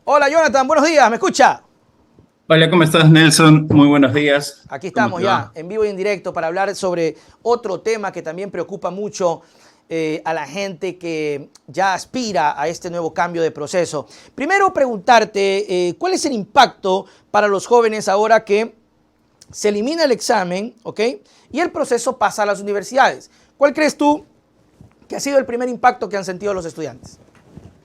Hola Jonathan, buenos días, ¿me escucha? Hola, ¿cómo estás, Nelson? Muy buenos días. Aquí ¿Cómo estamos te ya, va? en vivo y en directo, para hablar sobre otro tema que también preocupa mucho a la gente que ya aspira a este nuevo cambio de proceso. Primero preguntarte, ¿cuál es el impacto para los jóvenes ahora que se elimina el examen, ¿ok? Y el proceso pasa a las universidades? ¿Cuál crees tú que ha sido el primer impacto que han sentido los estudiantes?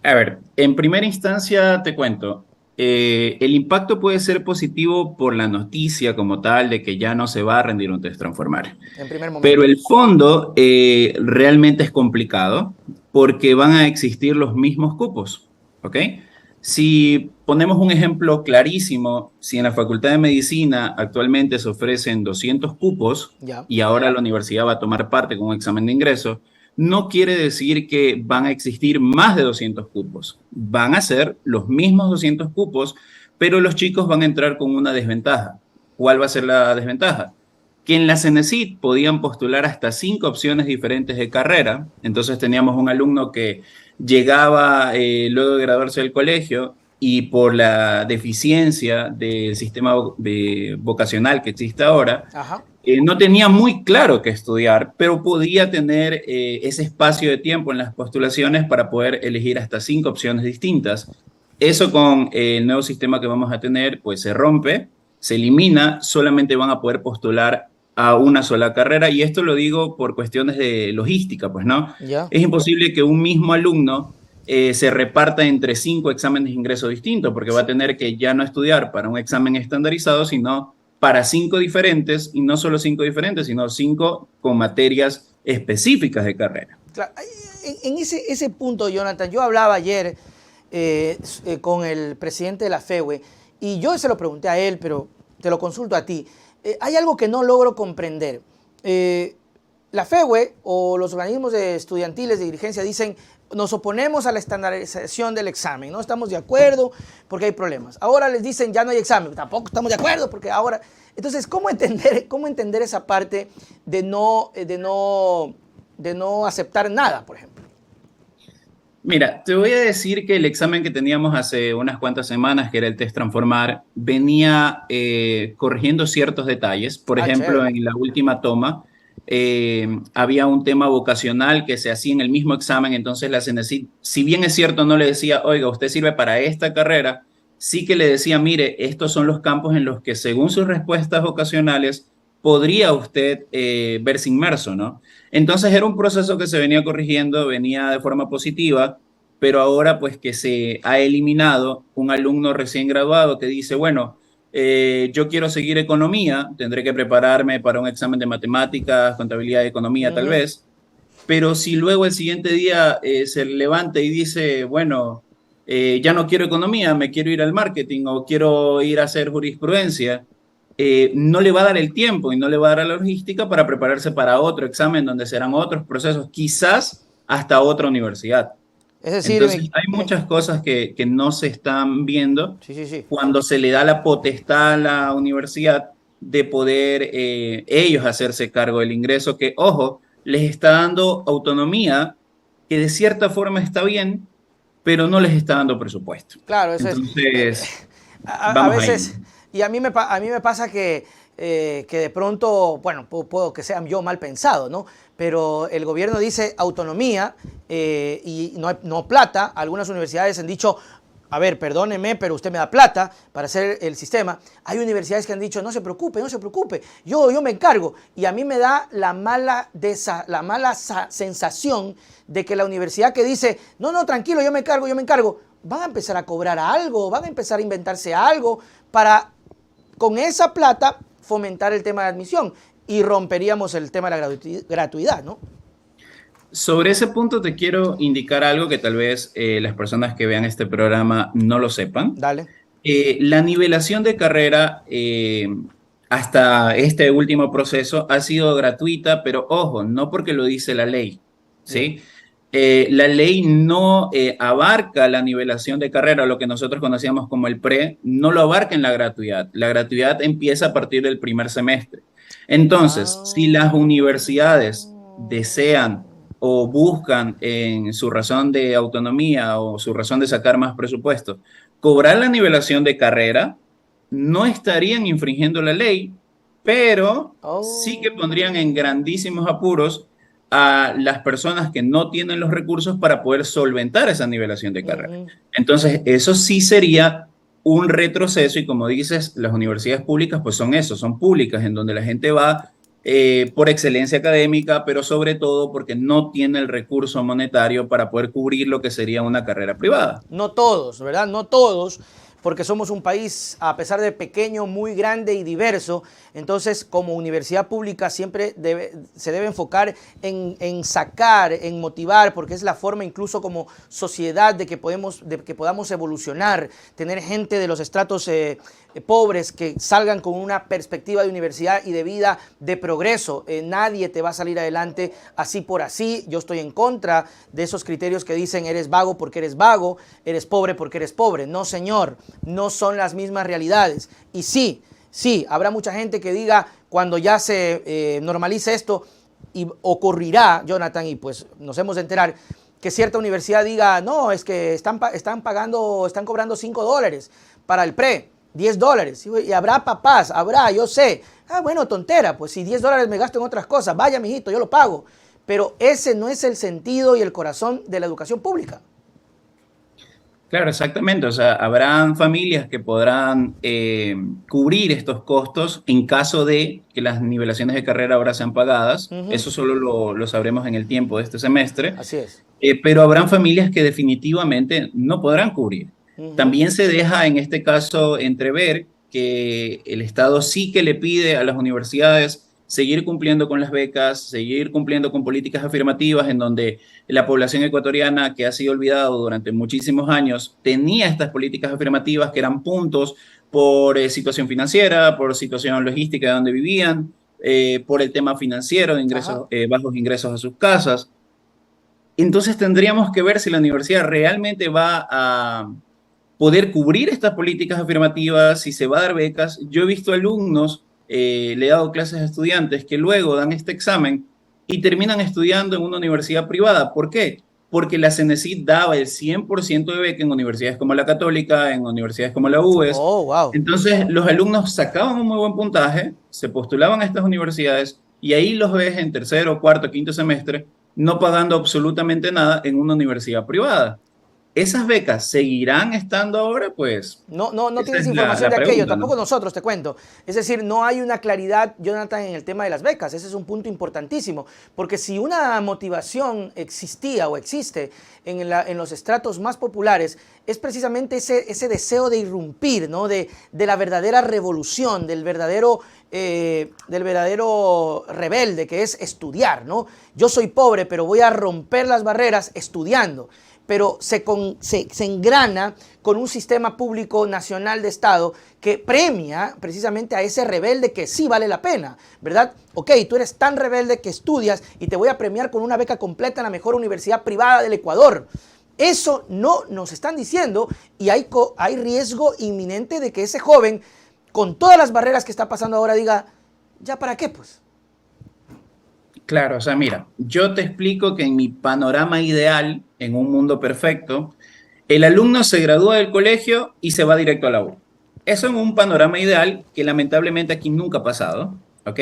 A ver, en primera instancia te cuento, el impacto puede ser positivo por la noticia como tal de que ya no se va a rendir un test transformar, En primer pero momento. el fondo realmente es complicado porque van a existir los mismos cupos, ¿ok? Si ponemos un ejemplo clarísimo, si en la Facultad de Medicina actualmente se ofrecen 200 cupos Ya. y ahora la universidad va a tomar parte con un examen de ingreso, no quiere decir que van a existir más de 200 cupos. Van a ser los mismos 200 cupos, pero los chicos van a entrar con una desventaja. ¿Cuál va a ser la desventaja? Que en la CENESID podían postular hasta 5 opciones diferentes de carrera. Entonces teníamos un alumno que llegaba luego de graduarse del colegio y por la deficiencia del sistema vocacional que existe ahora, Ajá. no tenía muy claro qué estudiar, pero podía tener ese espacio de tiempo en las postulaciones para poder elegir hasta 5 opciones distintas. Eso con el nuevo sistema que vamos a tener, pues se rompe, se elimina, solamente van a poder postular a una sola carrera y esto lo digo por cuestiones de logística, pues no. Ya. Es imposible que un mismo alumno se reparta entre 5 exámenes de ingreso distintos, porque va a tener que ya no estudiar para un examen estandarizado, sino para 5 diferentes, y no solo 5 diferentes, sino 5 con materias específicas de carrera. Claro, en ese punto, Jonathan, yo hablaba ayer con el presidente de la FEWE y yo se lo pregunté a él, pero te lo consulto a ti. Hay algo que no logro comprender. La FEWE o los organismos estudiantiles de dirigencia dicen nos oponemos a la estandarización del examen, no estamos de acuerdo porque hay problemas. Ahora les dicen ya no hay examen, tampoco estamos de acuerdo porque ahora... Entonces, cómo entender esa parte de no aceptar nada, por ejemplo? Mira, te voy a decir que el examen que teníamos hace unas cuantas semanas, que era el test Transformar, venía corrigiendo ciertos detalles. Por Ah, ejemplo, chévere. en la última toma había un tema vocacional que se hacía en el mismo examen, entonces la CENESID, si bien es cierto, no le decía, oiga, usted sirve para esta carrera, sí que le decía, mire, estos son los campos en los que según sus respuestas vocacionales podría usted verse inmerso, ¿no? Entonces era un proceso que se venía corrigiendo, venía de forma positiva, pero ahora pues que se ha eliminado un alumno recién graduado que dice, bueno, yo quiero seguir economía, tendré que prepararme para un examen de matemáticas, contabilidad y economía tal Ujú. vez, pero si luego el siguiente día se levanta y dice, bueno, ya no quiero economía, me quiero ir al marketing o quiero ir a hacer jurisprudencia, no le va a dar el tiempo y no le va a dar la logística para prepararse para otro examen donde serán otros procesos, quizás hasta otra universidad. Es decir, Entonces, hay muchas cosas que no se están viendo sí, sí, sí. cuando se le da la potestad a la universidad de poder ellos hacerse cargo del ingreso, que, ojo, les está dando autonomía, que de cierta forma está bien, pero no les está dando presupuesto. Claro, eso es. Entonces, A vamos ahí. veces, y a mí me pasa que de pronto, bueno, puedo que sea yo mal pensado, ¿no? Pero el gobierno dice autonomía y no plata. Algunas universidades han dicho, a ver, perdóneme, pero usted me da plata para hacer el sistema. Hay universidades que han dicho, no se preocupe, no se preocupe, yo me encargo. Y a mí me da la mala sensación de que la universidad que dice, no, no, tranquilo, yo me encargo, van a empezar a cobrar algo, van a empezar a inventarse algo para, con esa plata, fomentar el tema de admisión y romperíamos el tema de la gratuidad, ¿no? Sobre ese punto te quiero indicar algo que tal vez las personas que vean este programa no lo sepan. Dale. La nivelación de carrera hasta este último proceso ha sido gratuita, pero ojo, no porque lo dice la ley, Ya. ¿sí? La ley no abarca la nivelación de carrera, lo que nosotros conocíamos como el pre, no lo abarca en la gratuidad. La gratuidad empieza a partir del primer semestre. Entonces, si las Ah. universidades desean o buscan en su razón de autonomía o su razón de sacar más presupuesto, cobrar la nivelación de carrera, no estarían infringiendo la ley, pero sí que pondrían en Oh. grandísimos apuros a las personas que no tienen los recursos para poder solventar esa nivelación de carrera. Ujú. Entonces, eso sí sería un retroceso y como dices, las universidades públicas pues son eso, son públicas en donde la gente va por excelencia académica, pero sobre todo porque no tiene el recurso monetario para poder cubrir lo que sería una carrera privada. No todos, ¿verdad? No todos, porque somos un país, a pesar de pequeño, muy grande y diverso. Entonces, como universidad pública siempre se debe enfocar en sacar, en motivar, porque es la forma incluso como sociedad de que podamos evolucionar, tener gente de los estratos pobres que salgan con una perspectiva de universidad y de vida de progreso. Nadie te va a salir adelante así por así. Yo estoy en contra de esos criterios que dicen eres vago porque eres vago, eres pobre porque eres pobre. No, señor, no son las mismas realidades. Y sí, sí, habrá mucha gente que diga cuando ya se normalice esto, y ocurrirá, Jonathan, y pues nos hemos de enterar, que cierta universidad diga, no, es que están cobrando $5 para el pre, $10. Y habrá papás, habrá, yo sé. Ah, bueno, tontera, pues si $10 me gasto en otras cosas, vaya, mijito, yo lo pago. Pero ese no es el sentido y el corazón de la educación pública. Claro, exactamente. O sea, habrán familias que podrán cubrir estos costos en caso de que las nivelaciones de carrera ahora sean pagadas. Ujú. Eso solo lo sabremos en el tiempo de este semestre. Así es. Pero habrán familias que definitivamente no podrán cubrir. Ujú. También se deja en este caso entrever que el Estado sí que le pide a las universidades seguir cumpliendo con las becas, seguir cumpliendo con políticas afirmativas en donde la población ecuatoriana que ha sido olvidado durante muchísimos años tenía estas políticas afirmativas que eran puntos por situación financiera, por situación logística de donde vivían, por el tema financiero de Ajá. ingresos, bajos ingresos a sus casas. Entonces tendríamos que ver si la universidad realmente va a poder cubrir estas políticas afirmativas, si se va a dar becas. Yo he visto alumnos, le he dado clases a estudiantes que luego dan este examen y terminan estudiando en una universidad privada. ¿Por qué? Porque la CENESID daba el 100% de beca en universidades como la Católica, en universidades como la UES. Oh, wow. Entonces los alumnos sacaban un muy buen puntaje, se postulaban a estas universidades y ahí los ves en tercero, cuarto, quinto semestre no pagando absolutamente nada en una universidad privada. ¿Esas becas seguirán estando ahora? Pues No, no, no esa tienes es información la de aquello, pregunta, ¿no? tampoco nosotros, te cuento. Es decir, no hay una claridad, Jonathan, en el tema de las becas. Ese es un punto importantísimo. Porque si una motivación existía o existe en los estratos más populares, es precisamente ese deseo de irrumpir, ¿no? De la verdadera revolución, del verdadero rebelde, que es estudiar, ¿no? Yo soy pobre, pero voy a romper las barreras estudiando, pero se engrana con un sistema público nacional de Estado que premia precisamente a ese rebelde que sí vale la pena, ¿verdad? Ok, tú eres tan rebelde que estudias y te voy a premiar con una beca completa en la mejor universidad privada del Ecuador. Eso no nos están diciendo y hay riesgo inminente de que ese joven, con todas las barreras que está pasando ahora, diga, ¿ya para qué pues? Claro, o sea, mira, yo te explico que en mi panorama ideal, en un mundo perfecto, el alumno se gradúa del colegio y se va directo a la U. Eso en un panorama ideal que lamentablemente aquí nunca ha pasado, ¿ok?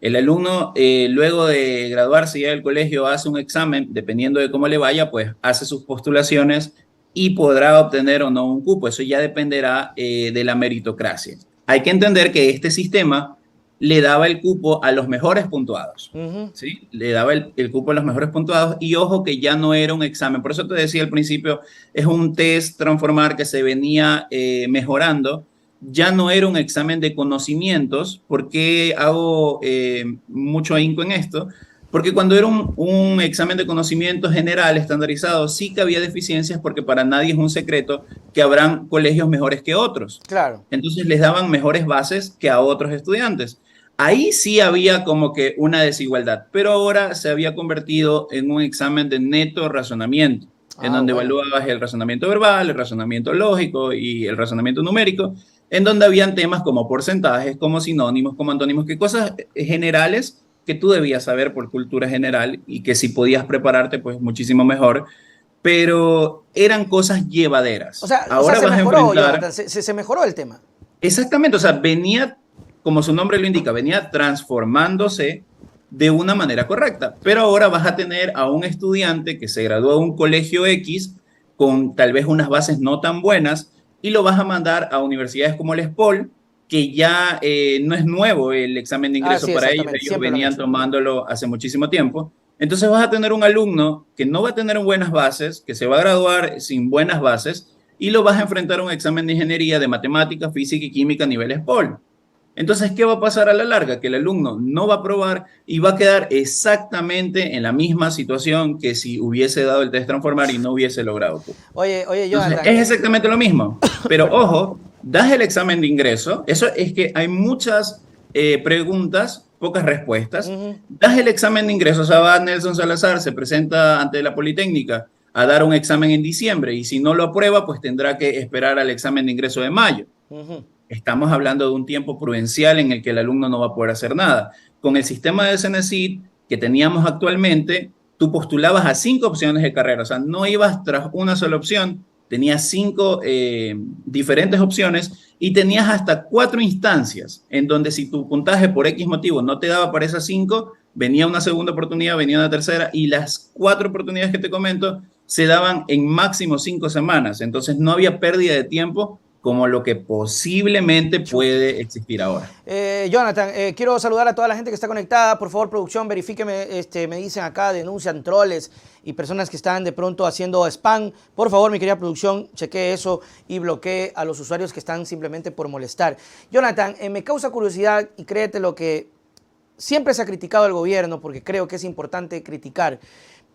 El alumno, luego de graduarse ya del colegio, hace un examen, dependiendo de cómo le vaya, pues hace sus postulaciones y podrá obtener o no un cupo. Eso ya dependerá de la meritocracia. Hay que entender que este sistema le daba el cupo a los mejores puntuados. Ujú. ¿Sí? Le daba el cupo a los mejores puntuados y ojo que ya no era un examen. Por eso te decía al principio, es un test transformar que se venía mejorando. Ya no era un examen de conocimientos. ¿Por qué hago mucho ahínco en esto? Porque cuando era un examen de conocimientos general, estandarizado, sí que había deficiencias porque para nadie es un secreto que habrán colegios mejores que otros. Claro. Entonces les daban mejores bases que a otros estudiantes. Ahí sí había como que una desigualdad, pero ahora se había convertido en un examen de neto razonamiento, en Ah, donde bueno. evaluabas el razonamiento verbal, el razonamiento lógico y el razonamiento numérico, en donde habían temas como porcentajes, como sinónimos, como antónimos, que cosas generales que tú debías saber por cultura general y que si podías prepararte, pues muchísimo mejor, pero eran cosas llevaderas. O sea, Ahora se vas a mejoró, enfrentar, Jonathan, se mejoró el tema. exactamente, o sea, venía, como su nombre lo indica, venía transformándose de una manera correcta, pero ahora vas a tener a un estudiante que se graduó de un colegio X con tal vez unas bases no tan buenas y lo vas a mandar a universidades como el ESPOL, que ya no es nuevo el examen de Ah, ingreso sí, para ellos, exactamente, ellos siempre lo han venían hecho. tomándolo hace muchísimo tiempo. Entonces vas a tener un alumno que no va a tener buenas bases, que se va a graduar sin buenas bases y lo vas a enfrentar a un examen de ingeniería de matemática, física y química a nivel ESPOL. Entonces, ¿qué va a pasar a la larga? Que el alumno no va a aprobar y va a quedar exactamente en la misma situación que si hubiese dado el test transformar y no hubiese logrado cupo. Oye, Entonces, Jonathan, es exactamente lo mismo. Pero perdón. ojo, das el examen de ingreso. Eso es que hay muchas preguntas, pocas respuestas. Ujú. Das el examen de ingreso. O sea, va Nelson Salazar, se presenta ante la Politécnica a dar un examen en diciembre y si no lo aprueba, pues tendrá que esperar al examen de ingreso de mayo. Ujú. Estamos hablando de un tiempo prudencial en el que el alumno no va a poder hacer nada. Con el sistema de CENESID que teníamos actualmente, tú postulabas a 5 opciones de carrera, o sea, no ibas tras una sola opción, tenías 5 diferentes opciones y tenías hasta 4 instancias en donde si tu puntaje por X motivo no te daba para esas 5, venía una segunda oportunidad, venía una tercera y las 4 oportunidades que te comento se daban en máximo 5 semanas. Entonces no había pérdida de tiempo como lo que posiblemente Chuta. puede existir ahora. Jonathan, quiero saludar a toda la gente que está conectada. Por favor, producción, verifíqueme. Me dicen acá, denuncian troles y personas que están de pronto haciendo spam. Por favor, mi querida producción, chequee eso y bloquee a los usuarios que están simplemente por molestar. Jonathan, me causa curiosidad y créete lo que siempre se ha criticado al gobierno, porque creo que es importante criticar.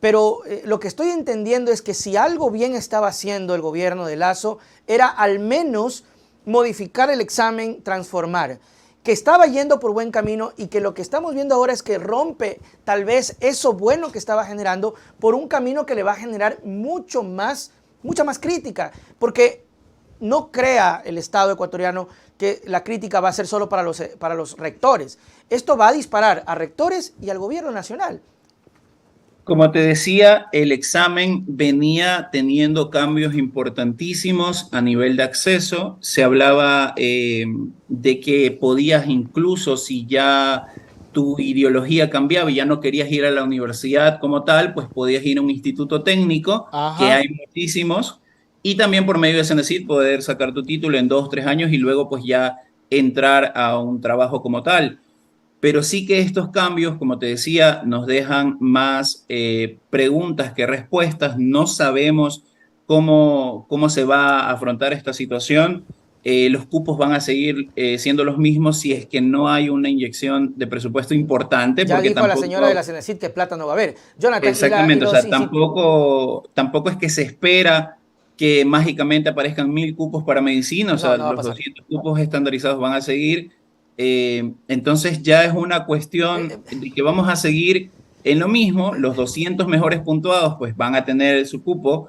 Pero lo que estoy entendiendo es que si algo bien estaba haciendo el gobierno de Lasso era al menos modificar el examen, transformar, que estaba yendo por buen camino y que lo que estamos viendo ahora es que rompe tal vez eso bueno que estaba generando por un camino que le va a generar mucha más crítica, porque no crea el Estado ecuatoriano que la crítica va a ser solo para los rectores. Esto va a disparar a rectores y al gobierno nacional. Como te decía, el examen venía teniendo cambios importantísimos a nivel de acceso. Se hablaba de que podías incluso, si ya tu ideología cambiaba y ya no querías ir a la universidad como tal, pues podías ir a un instituto técnico, que Ajá. hay muchísimos, y también por medio de Cenecit poder sacar tu título en 2 o 3 años y luego pues ya entrar a un trabajo como tal. Pero sí que estos cambios, como te decía, nos dejan más preguntas que respuestas. No sabemos cómo se va a afrontar esta situación. Los cupos van a seguir siendo los mismos si es que no hay una inyección de presupuesto importante, Ya porque dijo la señora de la tampoco, Cenecit que plata no va a haber. Jonathan, exactamente, o sea, sí, sí. tampoco es que se espera que mágicamente aparezcan 1.000 cupos para medicina, o No, sea, no va a los pasar. 200 cupos estandarizados van a seguir. Entonces ya es una cuestión de que vamos a seguir en lo mismo, los 200 mejores puntuados pues van a tener su cupo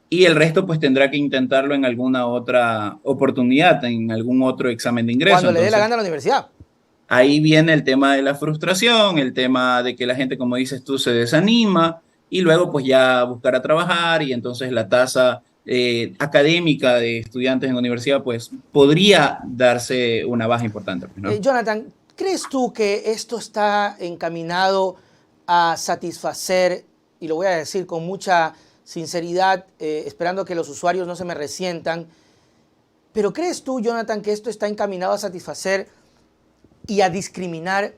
y el resto pues tendrá que intentarlo en alguna otra oportunidad, en algún otro examen de ingreso. Cuando le dé la Entonces gana a la universidad. ahí viene el tema de la frustración, el tema de que la gente, como dices tú, se desanima y luego pues ya buscar a trabajar y entonces la tasa académica de estudiantes en la universidad pues podría darse una baja importante, pues, ¿no? Jonathan, ¿crees tú que esto está encaminado a satisfacer, y lo voy a decir con mucha sinceridad, esperando que los usuarios no se me resientan, pero crees tú, Jonathan, que esto está encaminado a satisfacer y a discriminar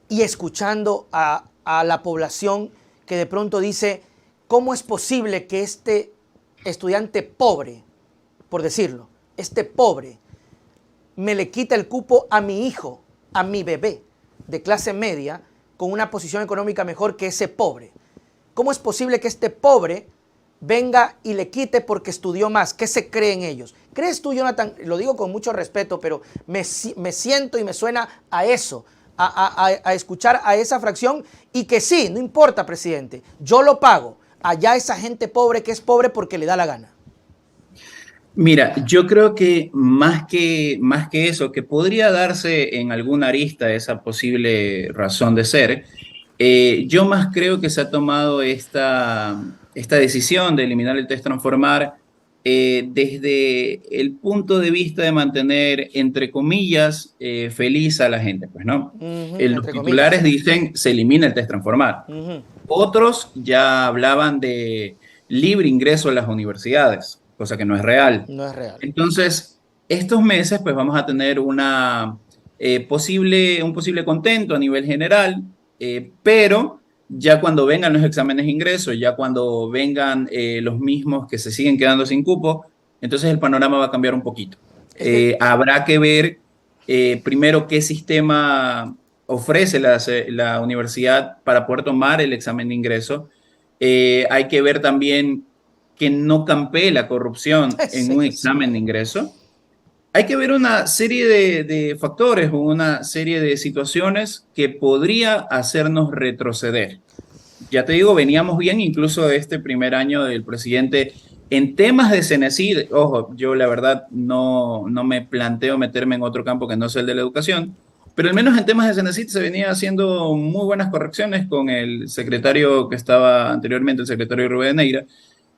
y escuchando a la población que de pronto dice, ¿cómo es posible que este estudiante pobre, por decirlo, este pobre, me le quita el cupo a mi hijo, a mi bebé de clase media, con una posición económica mejor que ese pobre? ¿Cómo es posible que este pobre venga y le quite porque estudió más? ¿Qué se cree en ellos? ¿Crees tú, Jonathan? Lo digo con mucho respeto, pero me siento y me suena a eso, a escuchar a esa fracción y que sí, no importa, presidente, yo lo pago. Allá esa gente pobre que es pobre porque le da la gana. Mira, yo creo que más que eso, que podría darse en alguna arista esa posible razón de ser, yo más creo que se ha tomado esta decisión de eliminar el test transformar desde el punto de vista de mantener, entre comillas, feliz a la gente, pues, ¿no? Ujú, Los entre titulares comillas. dicen se elimina el test transformar. Ujú. Otros ya hablaban de libre ingreso a las universidades, cosa que no es real. No es real. Entonces, estos meses, pues vamos a tener un posible contento a nivel general, pero ya cuando vengan los exámenes de ingreso, ya cuando vengan los mismos que se siguen quedando sin cupo, entonces el panorama va a cambiar un poquito. Es que, Habrá que ver primero qué sistema ofrece la universidad para poder tomar el examen de ingreso. Hay que ver también que no campee la corrupción en sí, un eso es examen de verdad. ingreso. Hay que ver una serie de factores o una serie de situaciones que podría hacernos retroceder. Ya te digo, veníamos bien incluso de este primer año del presidente en temas de Cenecid. Ojo, yo la verdad no me planteo meterme en otro campo que no sea el de la educación, pero al menos en temas de Cenecid se venía haciendo muy buenas correcciones con el secretario que estaba anteriormente, el secretario Rubén Neira.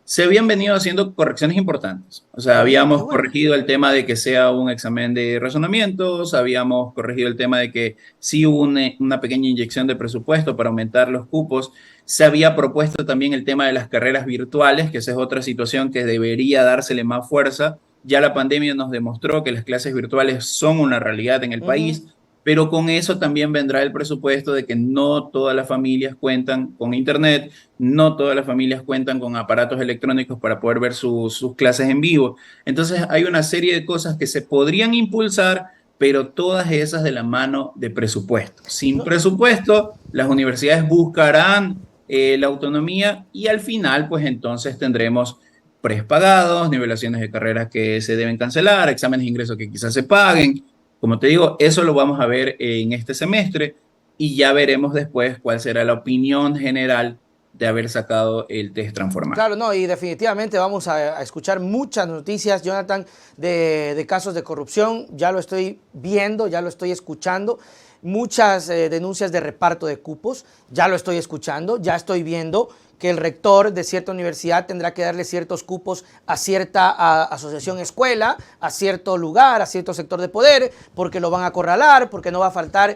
Se habían venido haciendo correcciones importantes. O sea, Qué habíamos bueno. corregido el tema de que sea un examen de razonamientos, habíamos corregido el tema de que sí hubo una pequeña inyección de presupuesto para aumentar los cupos. Se había propuesto también el tema de las carreras virtuales, que esa es otra situación que debería dársele más fuerza. Ya la pandemia nos demostró que las clases virtuales son una realidad en el Ujú. país, pero con eso también vendrá el presupuesto de que no todas las familias cuentan con internet, no todas las familias cuentan con aparatos electrónicos para poder ver sus clases en vivo. Entonces hay una serie de cosas que se podrían impulsar, pero todas esas de la mano de presupuesto. Sin No, presupuesto, las universidades buscarán la autonomía y al final, pues entonces tendremos prepagados, nivelaciones de carreras que se deben cancelar, exámenes de ingreso que quizás se paguen. Como te digo, eso lo vamos a ver en este semestre y ya veremos después cuál será la opinión general de haber sacado el test transformar. claro, no, y definitivamente vamos a escuchar muchas noticias, Jonathan, de casos de corrupción. Ya lo estoy viendo, ya lo estoy escuchando. Muchas denuncias de reparto de cupos, ya lo estoy escuchando, ya estoy viendo que el rector de cierta universidad tendrá que darle ciertos cupos a cierta asociación escuela, a cierto lugar, a cierto sector de poder, porque lo van a acorralar, porque no va a faltar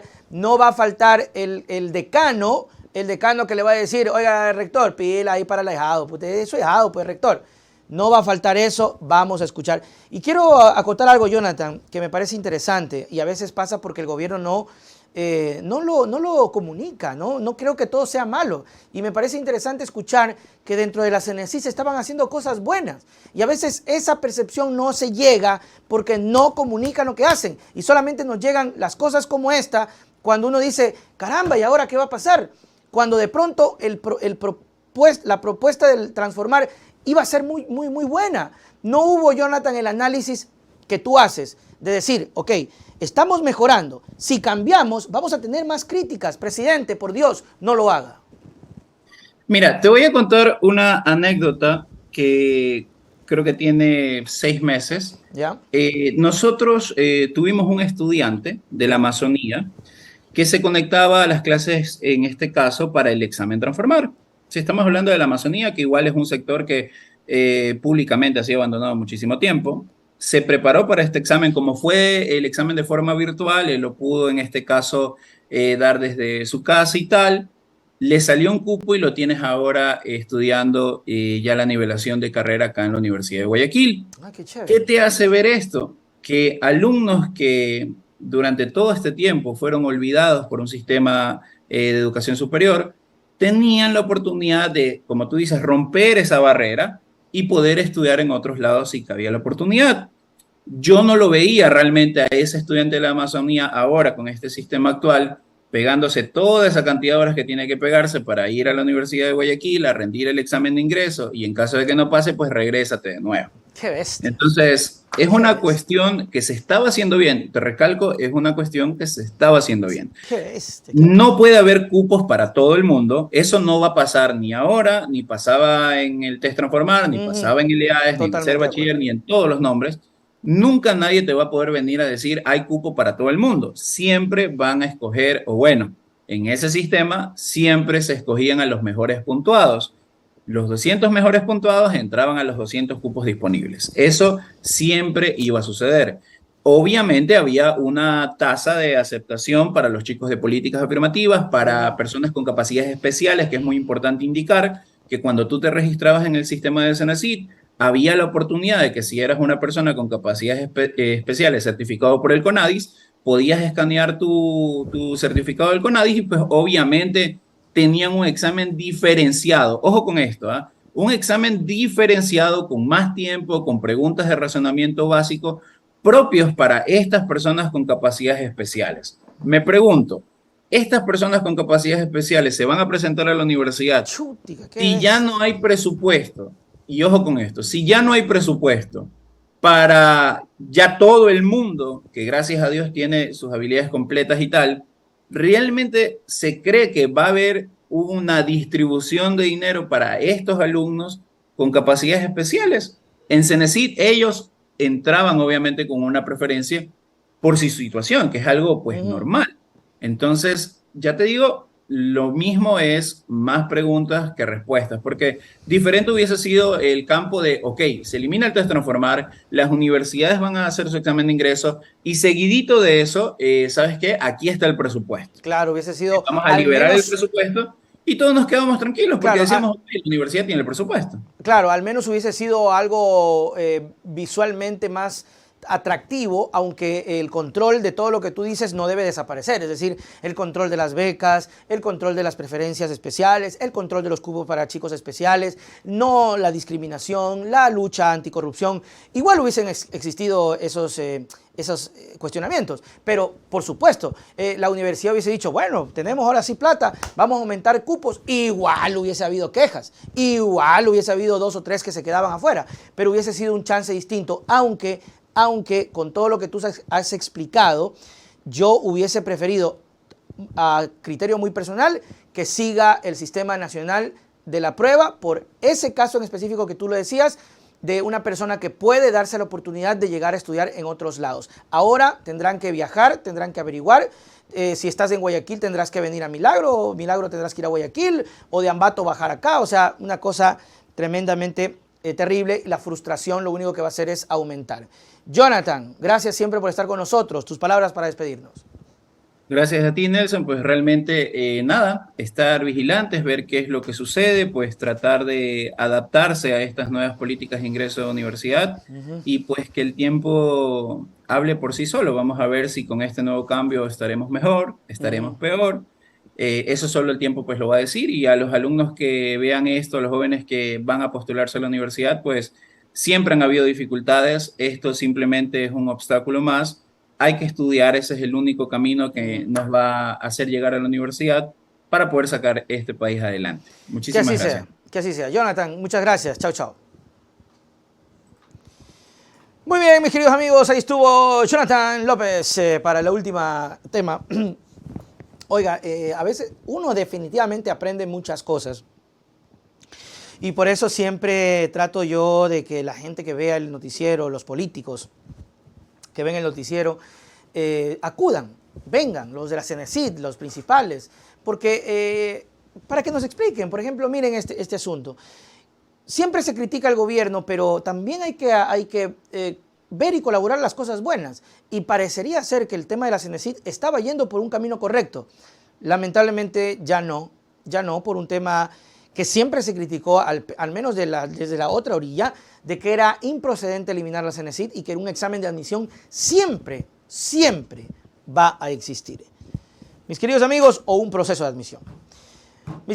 el decano que le va a decir, oiga, rector, pídela ahí para el ahijado, pues es su ahijado, pues rector. No va a faltar eso, vamos a escuchar. Y quiero acotar algo, Jonathan, que me parece interesante y a veces pasa porque el gobierno no lo comunica, ¿no? No creo que todo sea malo. Y me parece interesante escuchar que dentro de la CNECI se estaban haciendo cosas buenas. Y a veces esa percepción no se llega porque no comunican lo que hacen. Y solamente nos llegan las cosas como esta cuando uno dice, caramba, ¿y ahora qué va a pasar? Cuando de pronto la propuesta del transformar iba a ser muy, muy, muy buena. No hubo, Jonathan, el análisis que tú haces de decir, ok, estamos mejorando. Si cambiamos, vamos a tener más críticas. Presidente, por Dios, no lo haga. Mira, te voy a contar una anécdota que creo que tiene 6 meses. ¿Ya? Nosotros tuvimos un estudiante de la ¿Ya? Amazonía que se conectaba a las clases, en este caso, para el examen transformar. Si estamos hablando de la Amazonía, que igual es un sector que públicamente ha sido abandonado muchísimo tiempo, se preparó para este examen, como fue el examen de forma virtual, él lo pudo en este caso dar desde su casa y tal, le salió un cupo y lo tienes ahora estudiando ya la nivelación de carrera acá en la Universidad de Guayaquil. Ah, qué ¿Qué chévere. te hace ver esto? Que alumnos que durante todo este tiempo fueron olvidados por un sistema de educación superior, tenían la oportunidad de, como tú dices, romper esa barrera y poder estudiar en otros lados si cabía la oportunidad. Yo no lo veía realmente a ese estudiante de la Amazonía ahora con este sistema actual, pegándose toda esa cantidad de horas que tiene que pegarse para ir a la Universidad de Guayaquil a rendir el examen de ingreso y en caso de que no pase, pues regrésate de nuevo. Qué bestia. Entonces, Es una cuestión que se estaba haciendo bien. Te recalco, es una cuestión que se estaba haciendo bien. Qué No puede haber cupos para todo el mundo. Eso no va a pasar ni ahora, ni pasaba en el test transformar, ni Ujú, pasaba en el IAES, ni en el ser totalmente de bachiller, acuerdo. ni en todos los nombres. Nunca nadie te va a poder venir a decir hay cupo para todo el mundo. Siempre van a escoger, o bueno, en ese sistema siempre se escogían a los mejores puntuados. Los 200 mejores puntuados entraban a los 200 cupos disponibles. Eso siempre iba a suceder. Obviamente había una tasa de aceptación para los chicos de políticas afirmativas, para Ujú. personas con capacidades especiales, que es muy importante indicar que cuando tú te registrabas en el sistema de Senacid, había la oportunidad de que si eras una persona con capacidades especiales certificado por el CONADIS, podías escanear tu certificado del CONADIS y pues obviamente tenían un examen diferenciado. Ojo con esto, ¿ah? Un examen diferenciado con más tiempo, con preguntas de razonamiento básico propios para estas personas con capacidades especiales. Me pregunto, ¿estas personas con capacidades especiales se van a presentar a la universidad Chútica, qué si ya bestia. no hay presupuesto? Y ojo con esto, si ya no hay presupuesto para ya todo el mundo, que gracias a Dios tiene sus habilidades completas y tal, ¿realmente se cree que va a haber una distribución de dinero para estos alumnos con capacidades especiales? En Cenecit ellos entraban obviamente con una preferencia por su situación, que es algo pues Ujú. normal. Entonces, ya te digo, lo mismo es más preguntas que respuestas, porque diferente hubiese sido el campo de, ok, se elimina el test transformar, las universidades van a hacer su examen de ingreso y seguidito de eso, ¿sabes qué? Aquí está el presupuesto. Claro, hubiese sido Vamos a al liberar el menos, presupuesto y todos nos quedamos tranquilos porque claro, decíamos, ok, la universidad tiene el presupuesto. claro, al menos hubiese sido algo visualmente más atractivo, aunque el control de todo lo que tú dices no debe desaparecer, es decir, el control de las becas, el control de las preferencias especiales, el control de los cupos para chicos especiales, no la discriminación, la lucha anticorrupción. Igual hubiesen existido esos cuestionamientos, pero por supuesto, la universidad hubiese dicho, bueno, tenemos ahora sí plata, vamos a aumentar cupos, igual hubiese habido quejas, igual hubiese habido 2 o 3 que se quedaban afuera, pero hubiese sido un chance distinto, aunque con todo lo que tú has explicado, yo hubiese preferido, a criterio muy personal, que siga el sistema nacional de la prueba por ese caso en específico que tú lo decías, de una persona que puede darse la oportunidad de llegar a estudiar en otros lados. Ahora tendrán que viajar, tendrán que averiguar. Si estás en Guayaquil tendrás que venir a Milagro, o Milagro tendrás que ir a Guayaquil, o de Ambato bajar acá. O sea, una cosa tremendamente terrible. La frustración lo único que va a hacer es aumentar. Jonathan, gracias siempre por estar con nosotros. Tus palabras para despedirnos. Gracias a ti, Nelson. Pues realmente nada, estar vigilantes, ver qué es lo que sucede, pues tratar de adaptarse a estas nuevas políticas de ingreso a la universidad y pues que el tiempo hable por sí solo. Vamos a ver si con este nuevo cambio estaremos mejor, estaremos peor. Eso solo el tiempo pues lo va a decir y a los alumnos que vean esto, a los jóvenes que van a postularse a la universidad, pues siempre han habido dificultades. Esto simplemente es un obstáculo más. Hay que estudiar, ese es el único camino que nos va a hacer llegar a la universidad para poder sacar este país adelante. Que Muchísimas así gracias. sea, que así sea. Jonathan, muchas gracias. Chao, chao. Muy bien, mis queridos amigos, ahí estuvo Jonathan López para la última tema. Oiga, a veces uno definitivamente aprende muchas cosas y por eso siempre trato yo de que la gente que vea el noticiero, los políticos que ven el noticiero, acudan, vengan, los de la Cenecit, los principales, porque para que nos expliquen, por ejemplo, miren este asunto. Siempre se critica al gobierno, pero también hay que ver y colaborar las cosas buenas. Y parecería ser que el tema de la Cenecit estaba yendo por un camino correcto. Lamentablemente ya no, por un tema que siempre se criticó, al menos desde la otra orilla, de que era improcedente eliminar la Cenecit y que un examen de admisión siempre va a existir. Mis queridos amigos, o un proceso de admisión.